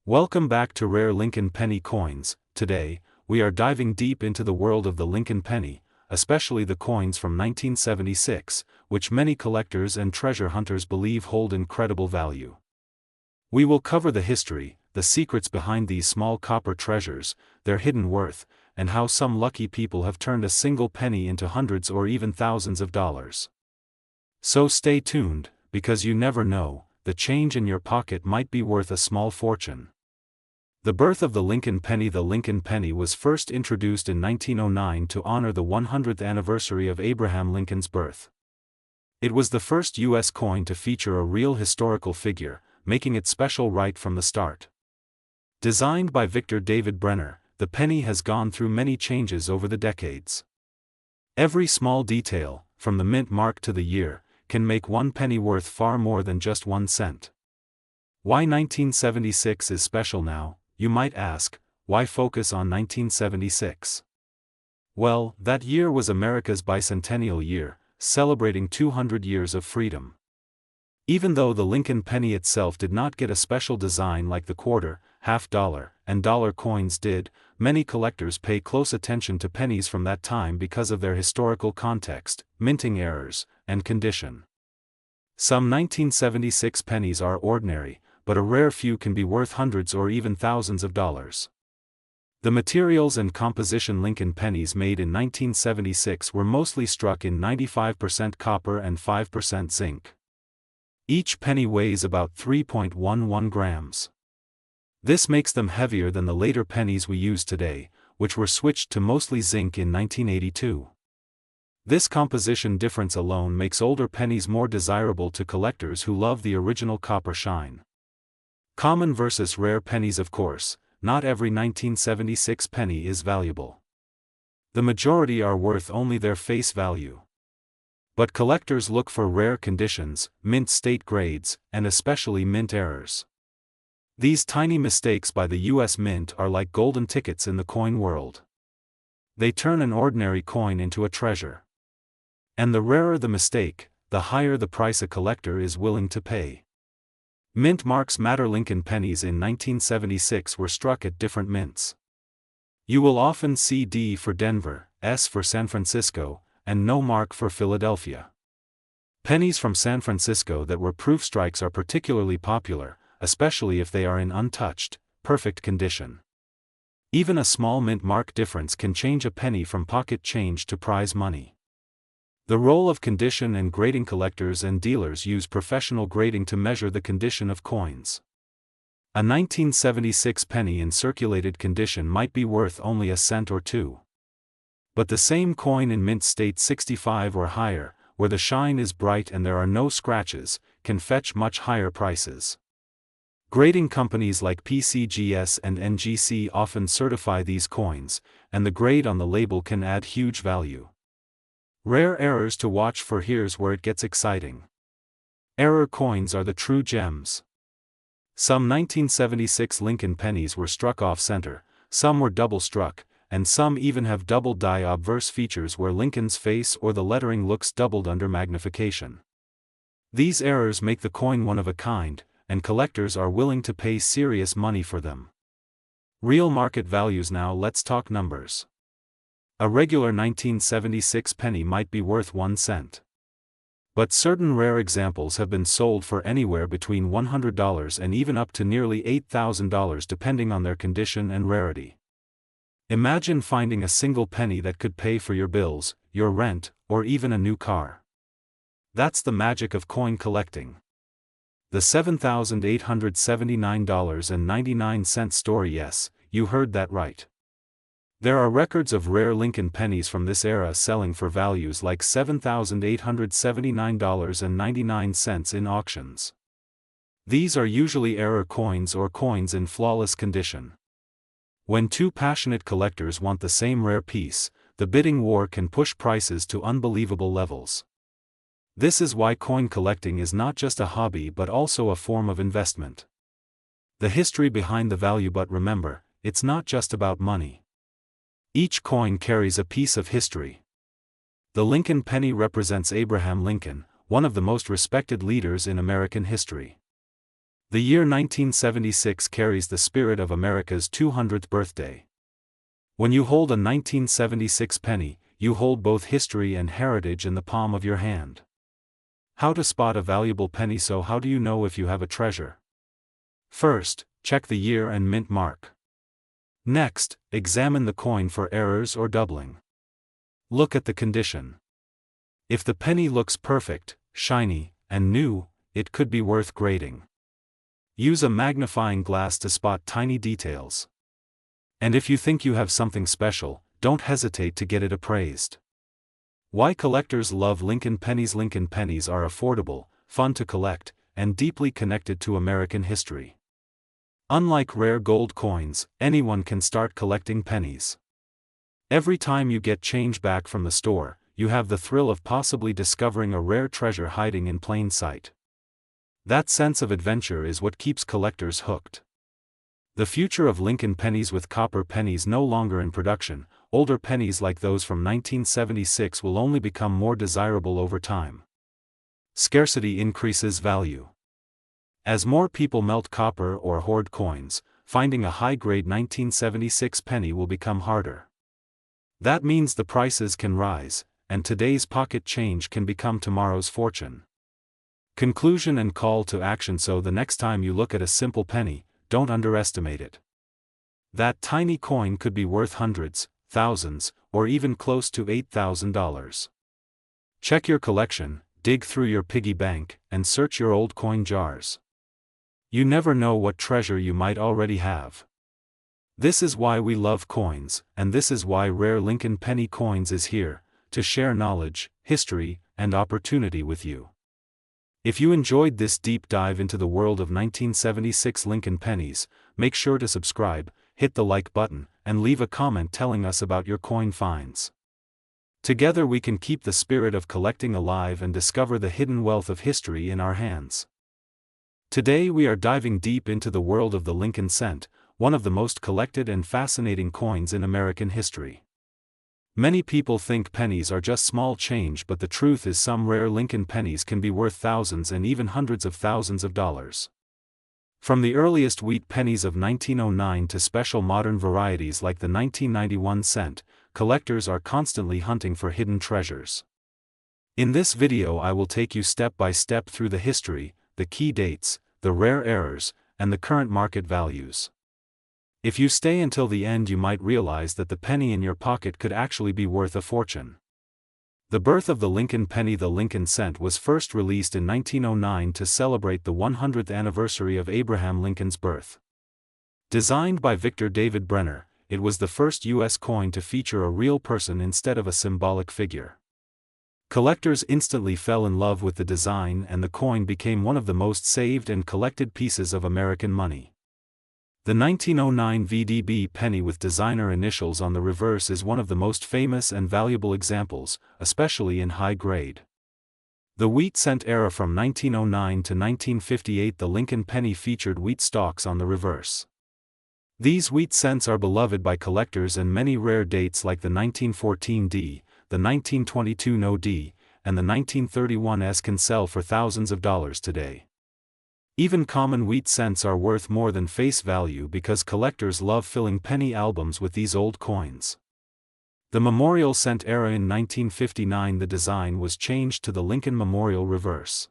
Welcome back to Rare Lincoln Penny Coins. Today, we are diving deep into the world of the Lincoln penny, especially the coins from 1976, which many collectors and treasure hunters believe hold incredible value. We will cover the history, the secrets behind these small copper treasures, their hidden worth, and how some lucky people have turned a single penny into hundreds or even thousands of dollars. So stay tuned, because you never know, the change in your pocket might be worth a small fortune. The birth of the Lincoln penny. The Lincoln penny was first introduced in 1909 to honor the 100th anniversary of Abraham Lincoln's birth. It was the first U.S. coin to feature a real historical figure, making it special right from the start. Designed by Victor David Brenner, the penny has gone through many changes over the decades. Every small detail, from the mint mark to the year, can make one penny worth far more than just 1 cent. Why 1976 is special now, you might ask. Why focus on 1976? Well, that year was America's bicentennial year, celebrating 200 years of freedom. Even though the Lincoln penny itself did not get a special design like the quarter, half-dollar, and dollar coins did, many collectors pay close attention to pennies from that time because of their historical context, minting errors, and condition. Some 1976 pennies are ordinary, but a rare few can be worth hundreds or even thousands of dollars. The materials and composition. Lincoln pennies made in 1976 were mostly struck in 95% copper and 5% zinc. Each penny weighs about 3.11 grams. This makes them heavier than the later pennies we use today, which were switched to mostly zinc in 1982. This composition difference alone makes older pennies more desirable to collectors who love the original copper shine. Common versus rare pennies. Of course, not every 1976 penny is valuable. The majority are worth only their face value. But collectors look for rare conditions, mint state grades, and especially mint errors. These tiny mistakes by the U.S. Mint are like golden tickets in the coin world. They turn an ordinary coin into a treasure. And the rarer the mistake, the higher the price a collector is willing to pay. Mint marks matter. Lincoln pennies in 1976 were struck at different mints. You will often see D for Denver, S for San Francisco, and no mark for Philadelphia. Pennies from San Francisco that were proof strikes are particularly popular, especially if they are in untouched, perfect condition. Even a small mint mark difference can change a penny from pocket change to prize money. The role of condition and grading. Collectors and dealers use professional grading to measure the condition of coins. A 1976 penny in circulated condition might be worth only a cent or two. But the same coin in mint state 65 or higher, where the shine is bright and there are no scratches, can fetch much higher prices. Grading companies like PCGS and NGC often certify these coins, and the grade on the label can add huge value. Rare errors to watch for. Here's where it gets exciting. Error coins are the true gems. Some 1976 Lincoln pennies were struck off-center, some were double-struck, and some even have double die obverse features where Lincoln's face or the lettering looks doubled under magnification. These errors make the coin one of a kind, and collectors are willing to pay serious money for them. Real market values. Now let's talk numbers. A regular 1976 penny might be worth 1 cent. But certain rare examples have been sold for anywhere between $100 and even up to nearly $8,000 depending on their condition and rarity. Imagine finding a single penny that could pay for your bills, your rent, or even a new car. That's the magic of coin collecting. The $7,879.99 story. Yes, you heard that right. There are records of rare Lincoln pennies from this era selling for values like $7,879.99 in auctions. These are usually error coins or coins in flawless condition. When two passionate collectors want the same rare piece, the bidding war can push prices to unbelievable levels. This is why coin collecting is not just a hobby but also a form of investment. The history behind the value. But remember, it's not just about money. Each coin carries a piece of history. The Lincoln penny represents Abraham Lincoln, one of the most respected leaders in American history. The year 1976 carries the spirit of America's 200th birthday. When you hold a 1976 penny, you hold both history and heritage in the palm of your hand. How to spot a valuable penny? So how do you know if you have a treasure? First, check the year and mint mark. Next, examine the coin for errors or doubling. Look at the condition. If the penny looks perfect, shiny, and new, it could be worth grading. Use a magnifying glass to spot tiny details. And if you think you have something special, don't hesitate to get it appraised. Why collectors love Lincoln pennies? Lincoln pennies are affordable, fun to collect, and deeply connected to American history. Unlike rare gold coins, anyone can start collecting pennies. Every time you get change back from the store, you have the thrill of possibly discovering a rare treasure hiding in plain sight. That sense of adventure is what keeps collectors hooked. The future of Lincoln pennies. With copper pennies no longer in production, older pennies like those from 1976 will only become more desirable over time. Scarcity increases value. As more people melt copper or hoard coins, finding a high-grade 1976 penny will become harder. That means the prices can rise, and today's pocket change can become tomorrow's fortune. Conclusion and call to action. So the next time you look at a simple penny, don't underestimate it. That tiny coin could be worth hundreds, thousands, or even close to $8,000. Check your collection, dig through your piggy bank, and search your old coin jars. You never know what treasure you might already have. This is why we love coins, and this is why Rare Lincoln Penny Coins is here, to share knowledge, history, and opportunity with you. If you enjoyed this deep dive into the world of 1976 Lincoln pennies, make sure to subscribe, hit the like button, and leave a comment telling us about your coin finds. Together we can keep the spirit of collecting alive and discover the hidden wealth of history in our hands. Today we are diving deep into the world of the Lincoln cent, one of the most collected and fascinating coins in American history. Many people think pennies are just small change, but the truth is some rare Lincoln pennies can be worth thousands and even hundreds of thousands of dollars. From the earliest wheat pennies of 1909 to special modern varieties like the 1991 cent, collectors are constantly hunting for hidden treasures. In this video I will take you step by step through the history, the key dates, the rare errors, and the current market values. If you stay until the end, you might realize that the penny in your pocket could actually be worth a fortune. The birth of the Lincoln penny. The Lincoln cent was first released in 1909 to celebrate the 100th anniversary of Abraham Lincoln's birth. Designed by Victor David Brenner, it was the first U.S. coin to feature a real person instead of a symbolic figure. Collectors instantly fell in love with the design, and the coin became one of the most saved and collected pieces of American money. The 1909 VDB penny with designer initials on the reverse is one of the most famous and valuable examples, especially in high grade. The wheat cent era from 1909 to 1958. The Lincoln penny featured wheat stalks on the reverse. These wheat cents are beloved by collectors, and many rare dates like the 1914 D, the 1922 No D, and the 1931 S can sell for thousands of dollars today. Even common wheat cents are worth more than face value because collectors love filling penny albums with these old coins. The Memorial cent era. In 1959 the design was changed to the Lincoln Memorial reverse.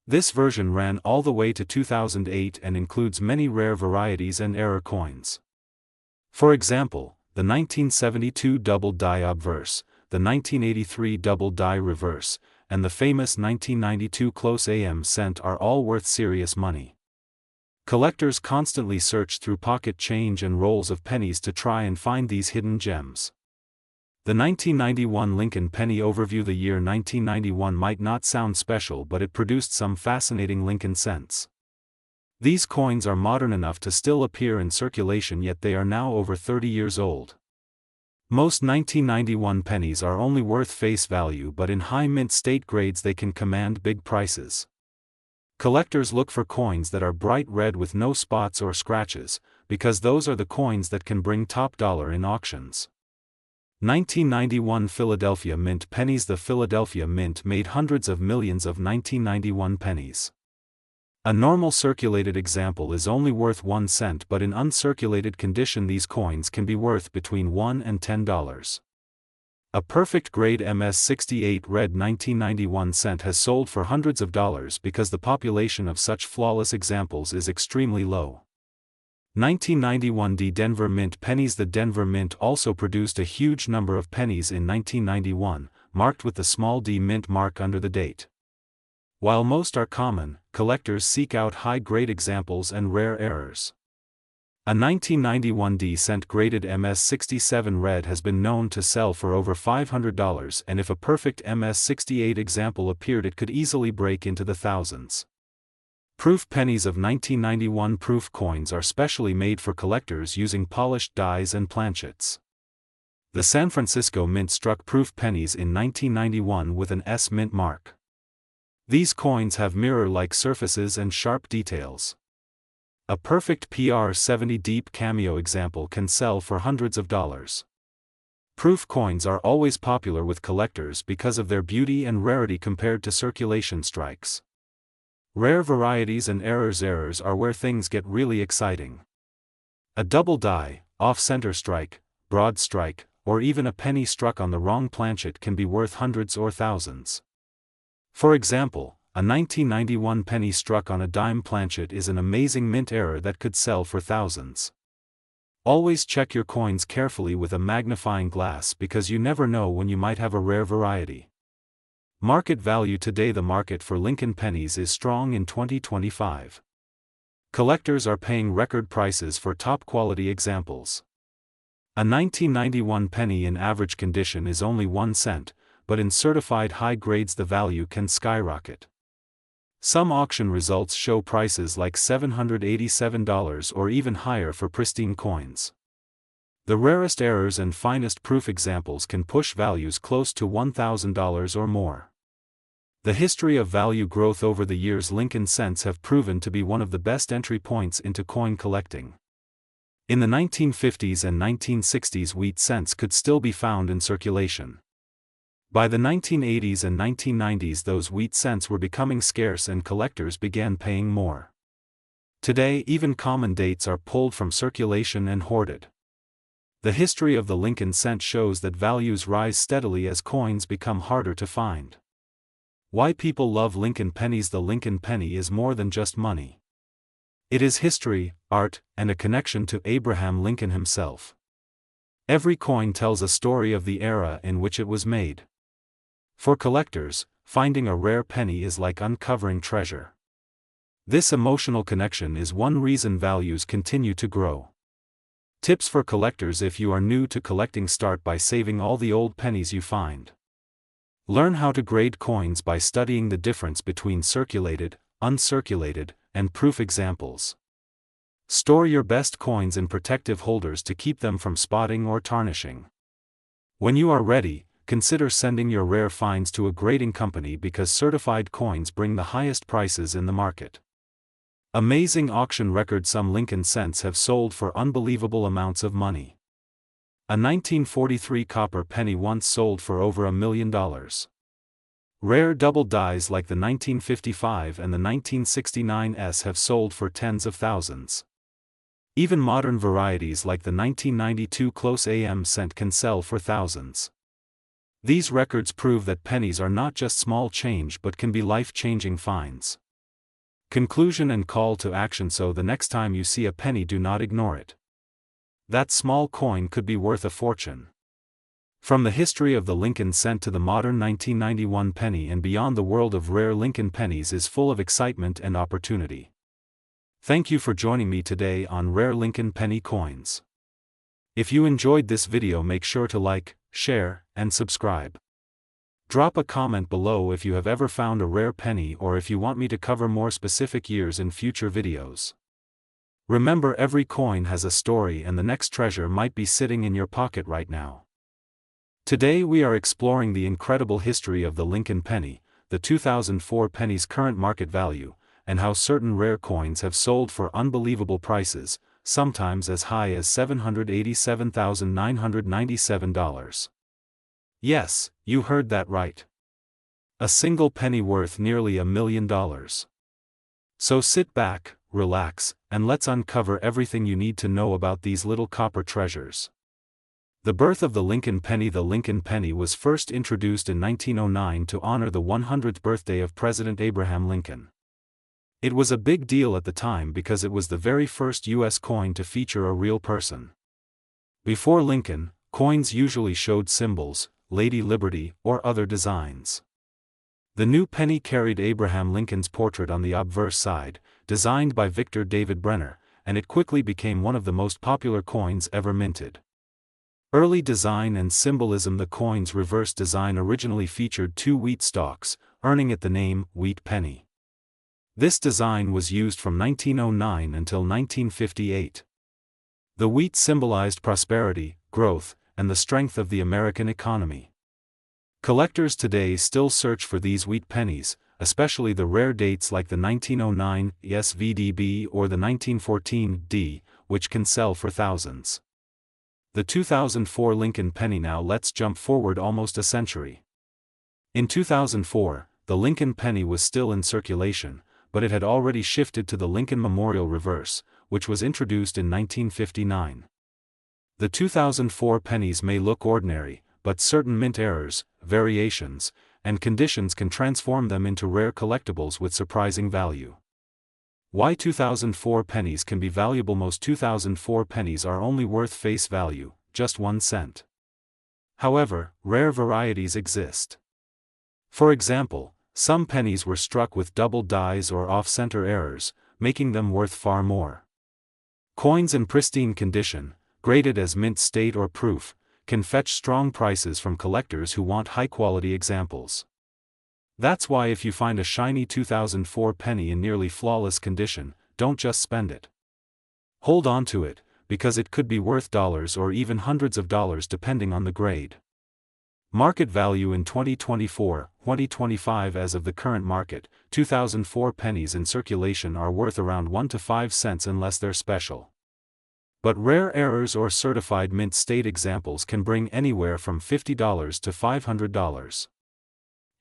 This version ran all the way to 2008 and includes many rare varieties and error coins. For example, the 1972 double die obverse, the 1983 double die reverse, and the famous 1992 close AM cent are all worth serious money. Collectors constantly search through pocket change and rolls of pennies to try and find these hidden gems. The 1991 Lincoln penny overview. The year 1991 might not sound special, but it produced some fascinating Lincoln cents. These coins are modern enough to still appear in circulation, yet they are now over 30 years old. Most 1991 pennies are only worth face value, but in high mint state grades they can command big prices. Collectors look for coins that are bright red with no spots or scratches, because those are the coins that can bring top dollar in auctions. 1991 Philadelphia Mint pennies. The Philadelphia Mint made hundreds of millions of 1991 pennies. A normal circulated example is only worth 1 cent, but in uncirculated condition these coins can be worth between $1 and $10. A perfect grade MS-68 red 1991 cent has sold for hundreds of dollars because the population of such flawless examples is extremely low. 1991 D Denver Mint pennies. The Denver Mint also produced a huge number of pennies in 1991, marked with the small d mint mark under the date. While most are common, collectors seek out high-grade examples and rare errors. A 1991 D-cent graded MS-67 red has been known to sell for over $500, and if a perfect MS-68 example appeared it could easily break into the thousands. Proof pennies of 1991 proof coins are specially made for collectors using polished dies and planchets. The San Francisco Mint struck proof pennies in 1991 with an S mint mark. These coins have mirror-like surfaces and sharp details. A perfect PR-70 deep cameo example can sell for hundreds of dollars. Proof coins are always popular with collectors because of their beauty and rarity compared to circulation strikes. Rare varieties and errors are where things get really exciting. A double die, off-center strike, broad strike, or even a penny struck on the wrong planchet can be worth hundreds or thousands. For example, a 1991 penny struck on a dime planchet is an amazing mint error that could sell for thousands. Always check your coins carefully with a magnifying glass because you never know when you might have a rare variety. Market value today. The market for Lincoln pennies is strong in 2025. Collectors are paying record prices for top-quality examples. A 1991 penny in average condition is only 1 cent, but in certified high grades the value can skyrocket. Some auction results show prices like $787 or even higher for pristine coins. The rarest errors and finest proof examples can push values close to $1,000 or more. The history of value growth over the years. Lincoln cents have proven to be one of the best entry points into coin collecting. In the 1950s and 1960s wheat cents could still be found in circulation. By the 1980s and 1990s those wheat cents were becoming scarce and collectors began paying more. Today even common dates are pulled from circulation and hoarded. The history of the Lincoln cent shows that values rise steadily as coins become harder to find. Why people love Lincoln pennies. The Lincoln penny is more than just money. It is history, art, and a connection to Abraham Lincoln himself. Every coin tells a story of the era in which it was made. For collectors, finding a rare penny is like uncovering treasure. This emotional connection is one reason values continue to grow. Tips for collectors. If you are new to collecting, start by saving all the old pennies you find. Learn how to grade coins by studying the difference between circulated, uncirculated, and proof examples. Store your best coins in protective holders to keep them from spotting or tarnishing. When you are ready, consider sending your rare finds to a grading company because certified coins bring the highest prices in the market. Amazing auction record. Some Lincoln cents have sold for unbelievable amounts of money. A 1943 copper penny once sold for over $1 million. Rare double dies like the 1955 and the 1969 S have sold for tens of thousands. Even modern varieties like the 1992 close AM cent can sell for thousands. These records prove that pennies are not just small change but can be life-changing finds. Conclusion and call to action. So the next time you see a penny, do not ignore it. That small coin could be worth a fortune. From the history of the Lincoln cent to the modern 1991 penny and beyond, the world of rare Lincoln pennies is full of excitement and opportunity. Thank you for joining me today on Rare Lincoln Penny Coins. If you enjoyed this video, make sure to like, share, and subscribe. Drop a comment below if you have ever found a rare penny or if you want me to cover more specific years in future videos. Remember, every coin has a story and the next treasure might be sitting in your pocket right now. Today we are exploring the incredible history of the Lincoln penny, the 2004 penny's current market value, and how certain rare coins have sold for unbelievable prices, sometimes as high as $787,997. Yes, you heard that right. A single penny worth nearly $1 million. So sit back, relax, and let's uncover everything you need to know about these little copper treasures. The birth of the Lincoln penny. The Lincoln penny was first introduced in 1909 to honor the 100th birthday of President Abraham Lincoln. It was a big deal at the time because it was the very first U.S. coin to feature a real person. Before Lincoln, coins usually showed symbols, Lady Liberty, or other designs. The new penny carried Abraham Lincoln's portrait on the obverse side, designed by Victor David Brenner, and it quickly became one of the most popular coins ever minted. Early design and symbolism. The coin's reverse design originally featured 2 wheat stalks, earning it the name wheat penny. This design was used from 1909 until 1958. The wheat symbolized prosperity, growth, and the strength of the American economy. Collectors today still search for these wheat pennies, especially the rare dates like the 1909 SVDB or the 1914 D, which can sell for thousands. The 2004 Lincoln penny. Now let's jump forward almost a century. In 2004, the Lincoln penny was still in circulation, but it had already shifted to the Lincoln Memorial Reverse, which was introduced in 1959. The 2004 pennies may look ordinary, but certain mint errors, variations, and conditions can transform them into rare collectibles with surprising value. Why 2004 pennies can be valuable? Most 2004 pennies are only worth face value, just 1 cent. However, rare varieties exist. For example, some pennies were struck with double dies or off-center errors, making them worth far more. Coins in pristine condition, graded as mint state or proof, can fetch strong prices from collectors who want high-quality examples. That's why if you find a shiny 2004 penny in nearly flawless condition, don't just spend it. Hold on to it, because it could be worth dollars or even hundreds of dollars depending on the grade. Market value in 2024-2025. As of the current market, 2004 pennies in circulation are worth around 1 to 5 cents unless they're special. But rare errors or certified mint state examples can bring anywhere from $50 to $500.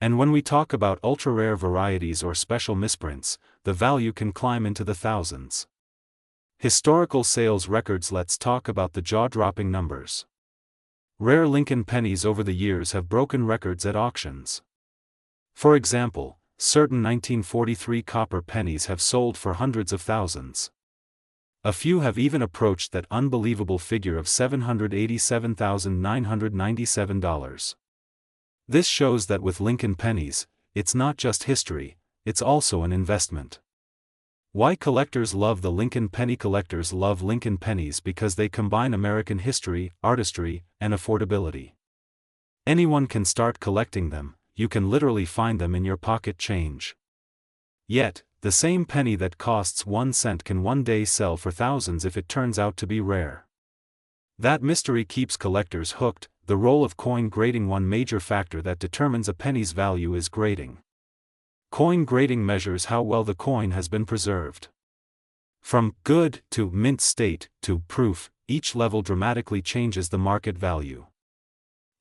And when we talk about ultra-rare varieties or special misprints, the value can climb into the thousands. Historical sales records. Let's talk about the jaw-dropping numbers. Rare Lincoln pennies over the years have broken records at auctions. For example, certain 1943 copper pennies have sold for hundreds of thousands. A few have even approached that unbelievable figure of $787,997. This shows that with Lincoln pennies, it's not just history, it's also an investment. Why collectors love the Lincoln penny? Collectors love Lincoln pennies because they combine American history, artistry, and affordability. Anyone can start collecting them, you can literally find them in your pocket change. Yet, the same penny that costs 1 cent can one day sell for thousands if it turns out to be rare. That mystery keeps collectors hooked. The role of coin grading. One major factor that determines a penny's value is grading. Coin grading measures how well the coin has been preserved. From good to mint state to proof, each level dramatically changes the market value.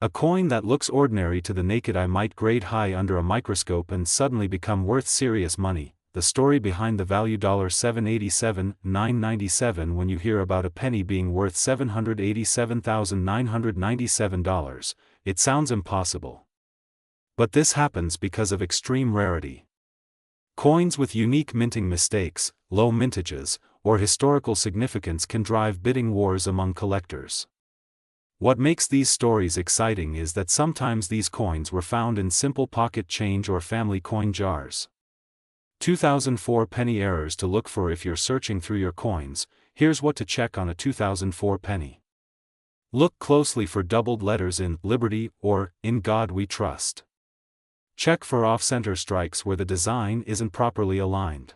A coin that looks ordinary to the naked eye might grade high under a microscope and suddenly become worth serious money. The story behind the value $787,997. When you hear about a penny being worth $787,997, it sounds impossible. But this happens because of extreme rarity. Coins with unique minting mistakes, low mintages, or historical significance can drive bidding wars among collectors. What makes these stories exciting is that sometimes these coins were found in simple pocket change or family coin jars. 2004 penny errors to look for. If you're searching through your coins, here's what to check on a 2004 penny. Look closely for doubled letters in Liberty or In God We Trust. Check for off-center strikes where the design isn't properly aligned.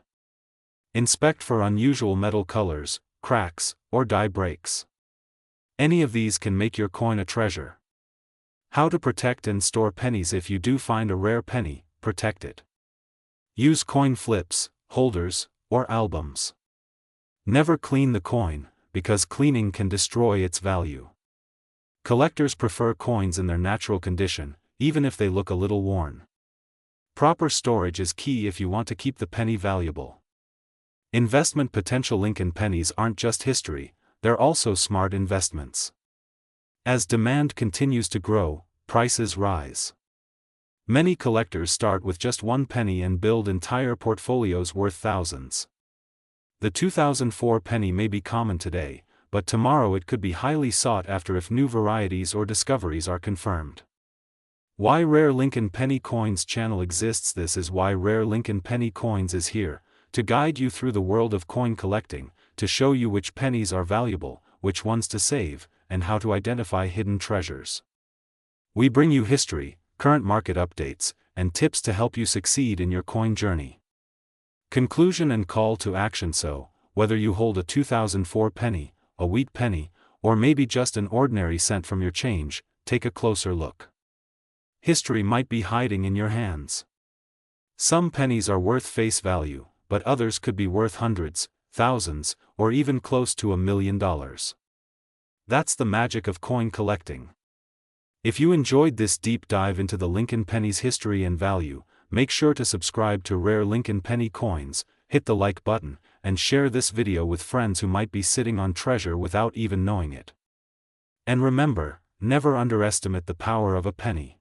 Inspect for unusual metal colors, cracks, or die breaks. Any of these can make your coin a treasure. How to protect and store pennies. If you do find a rare penny, protect it. Use coin flips, holders, or albums. Never clean the coin, because cleaning can destroy its value. Collectors prefer coins in their natural condition, even if they look a little worn. Proper storage is key if you want to keep the penny valuable. Investment potential. Lincoln pennies aren't just history, they're also smart investments. As demand continues to grow, prices rise. Many collectors start with just one penny and build entire portfolios worth thousands. The 2004 penny may be common today, but tomorrow it could be highly sought after if new varieties or discoveries are confirmed. Why Rare Lincoln Penny Coins channel exists. This is why Rare Lincoln Penny Coins is here, to guide you through the world of coin collecting, to show you which pennies are valuable, which ones to save, and how to identify hidden treasures. We bring you history, current market updates, and tips to help you succeed in your coin journey. Conclusion and call to action. So, whether you hold a 2004 penny, a wheat penny, or maybe just an ordinary cent from your change, take a closer look. History might be hiding in your hands. Some pennies are worth face value, but others could be worth hundreds, thousands, or even close to $1 million. That's the magic of coin collecting. If you enjoyed this deep dive into the Lincoln penny's history and value, make sure to subscribe to Rare Lincoln Penny Coins, hit the like button, and share this video with friends who might be sitting on treasure without even knowing it. And remember, never underestimate the power of a penny.